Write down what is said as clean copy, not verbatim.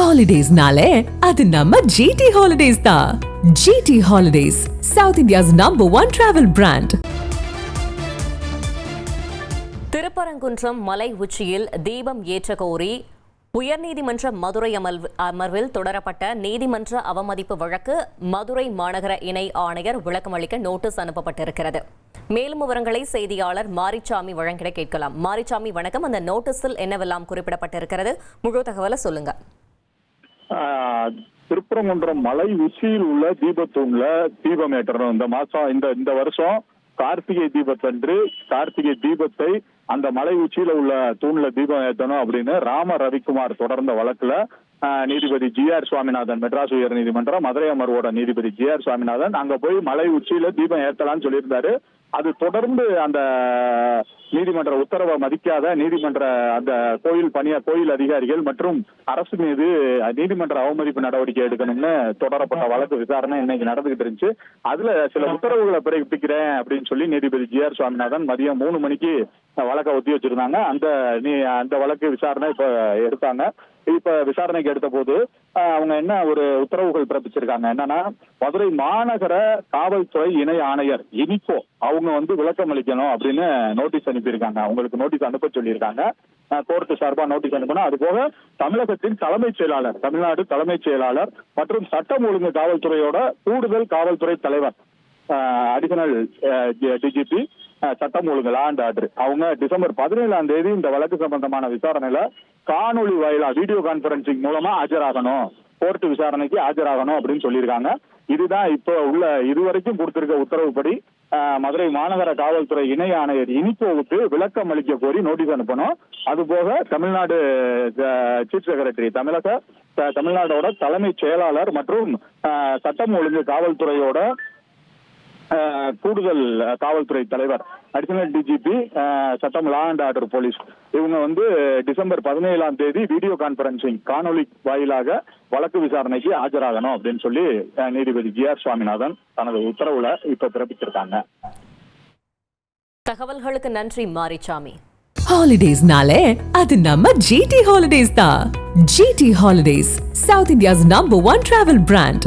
Holidays-nale, அது நம்ம GT Holidays தான். GT Holidays, South India's #1 travel brand. Thiruparankundram மலை உச்சியில் தீபம் ஏற்ற கோரி உயர்நீதிமன்ற மதுரை அமர்வில் தொடரப்பட்ட நீதிமன்ற அவமதிப்பு வழக்கு மதுரை மாநகர இணை ஆணையர் விளக்கமளிக்க நோட்டீஸ் அனுப்பப்பட்டிருக்கிறது. மேலும் விவரங்களை செய்தியாளர் மாரிச்சாமி வழங்கிட கேட்கலாம். மாரிச்சாமி வணக்கம். அந்த நோட்டீஸில் என்னவெல்லாம் குறிப்பிடப்பட்டிருக்கிறது, முழு தகவலை சொல்லுங்க. திருப்பரங்குன்றம் மலை உச்சியில் உள்ள தீபத்தூண்ல தீபம் ஏற்றணும். இந்த வருஷம் கார்த்திகை தீபத்தன்று கார்த்திகை தீபத்தை அந்த மலை உச்சியில உள்ள தூண்ல தீபம் ஏற்றணும் அப்படின்னு ராம ரவிக்குமார் தொடர்ந்த வழக்குல நீதிபதி ஜி.ஆர். சுவாமிநாதன், மெட்ராஸ் உயர் நீதிமன்றம் மதுரை அமர்வோட நீதிபதி ஜி.ஆர். சுவாமிநாதன் அங்க போய் மலை உச்சியில தீபம் ஏற்றலாம்னு சொல்லியிருந்தாரு. அது தொடர்ந்து அந்த நீதிமன்ற உத்தரவை மதிக்காத நீதிமன்ற அந்த கோயில் அதிகாரிகள் மற்றும் அரசு மீது நீதிமன்ற அவமதிப்பு நடவடிக்கை எடுக்கணும்னு தொடரப்பட்ட வழக்கு விசாரணை இன்னைக்கு நடந்துகிட்டு இருந்துச்சு. அதுல சில உத்தரவுகளை பிறப்பிக்கிறேன் அப்படின்னு சொல்லி நீதிபதி ஜி.ஆர். சுவாமிநாதன் மதியம் 3 மணிக்கு வழக்கை ஒத்தி வச்சிருந்தாங்க. அந்த வழக்கு விசாரணை இப்ப எடுத்தாங்க. இப்ப விசாரணைக்கு எடுத்த போது அவங்க என்ன ஒரு உத்தரவுகள் பிறப்பிச்சிருக்காங்க. என்னன்னா, மதுரை மாநகர காவல்துறை இணை ஆணையர் இனிப்போ அவங்க விளக்கம் அளிக்கணும் அப்படின்னு நோட்டீஸ் அனுப்பியிருக்காங்க. அவங்களுக்கு நோட்டீஸ் அனுப்ப சொல்லியிருக்காங்க. கோர்ட்டு சார்பா நோட்டீஸ் அனுப்பணும். அது போக தமிழகத்தின் தலைமைச் செயலாளர், தமிழ்நாடு தலைமைச் செயலாளர் மற்றும் சட்டம் ஒழுங்கு காவல்துறையோட கூடுதல் காவல்துறை தலைவர், அடிஷனல் டிஜிபி சட்டம் ஒழுங்கு லா அண்ட் ஆர்டர், அவங்க டிசம்பர் 17ஆம் தேதி இந்த வழக்கு சம்பந்தமான விசாரணையில காணொலி வாயிலா வீடியோ கான்பரன்சிங் மூலமா ஆஜராகணும், கோர்ட்டு விசாரணைக்கு ஆஜராகணும் அப்படின்னு சொல்லியிருக்காங்க. இதுதான் இப்போ இதுவரைக்கும் கொடுத்திருக்க உத்தரவுப்படி மதுரை மாநகர காவல்துறை இணை ஆணையர் இனிப்போவுக்கு விளக்கம் அளிக்க கோரி நோட்டீஸ் அனுப்பணும். அதுபோக தமிழ்நாடு சீஃப் செக்ரட்டரி, தமிழ்நாடோட தலைமைச் செயலாளர் மற்றும் சட்டம் ஒழுங்கு காவல்துறையோட கூடுதல் காவல்துறை தலைவர், அடிஷனல் டிஜிபி சட்டம் லா அண்ட் ஆர்டர் போலீஸ், இவங்க டிசம்பர் 17ஆம் தேதி வீடியோ கான்பரன்சிங் காணொலி வாயிலாக வழக்கு விசாரணைக்கு ஆஜராகணும் அப்படின்னு சொல்லி நீதிபதி ஜி.ஆர். சுவாமிநாதன் தனது உத்தரவுல இப்ப பிறப்பிச்சிருக்காங்க. தகவல்களுக்கு நன்றி மாரிச்சாமி. Holidays-nale, அது நம்ம GT Holidays தான். GT Holidays, South India's #1 travel brand.